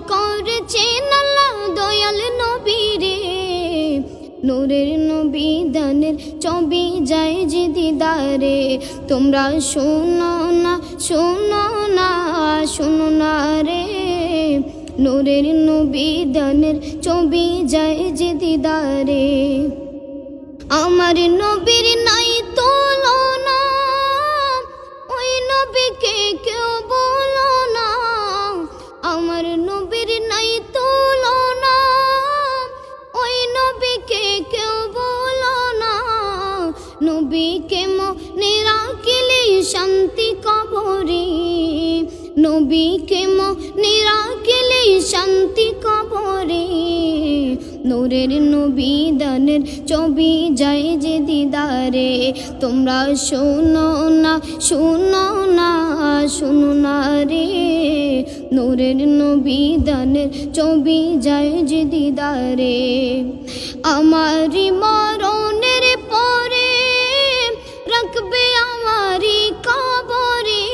করেছেন আল্লাহ দয়াল নবী রে। নূরের নবী দানের ছবি যায় যে দিদারে। তোমরা শোনো না শোনো না শোনো না রে। নূরের নবী দানের ছবি যায় যে দিদারে। আমার নবীর নাই তুলনা, ওই নবীকে কেউ বলো না। আমার নবীর নাই তুলনা, ওই নবীকে কেউ বলো না। নবীকে মনে রাখিলে শান্তি কবরে। নবীকে মনে রাখিলে শান্তি কবরে। নূরের নবী দানের ছবি যায় যে দিদারে। তোমরা শোনো না শোনো না শোনো না রে। নূরের নবী দানের ছবি যায় যে দিদারে। আমারি মরণের পরে রাখবে আমারি কবরে।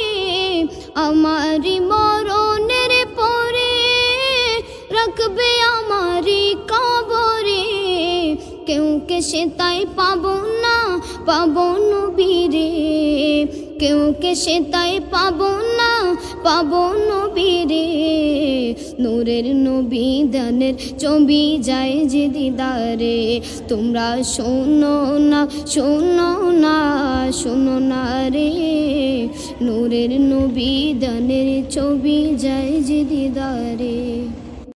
আমারি মরণের পরে রাখবে আমারি কবরে। কেউ কে সে তাই পাবো না পাবো নবী রে। কেউ কে সে তাই পাবো না পাবো নবী রে। নূরের নবী দানের ছবি যায় যে দিদারে। তোমরা শোনো না শোনো না শোনো না রে। নূরের নবী দানের ছবি যায় যে দিদারে।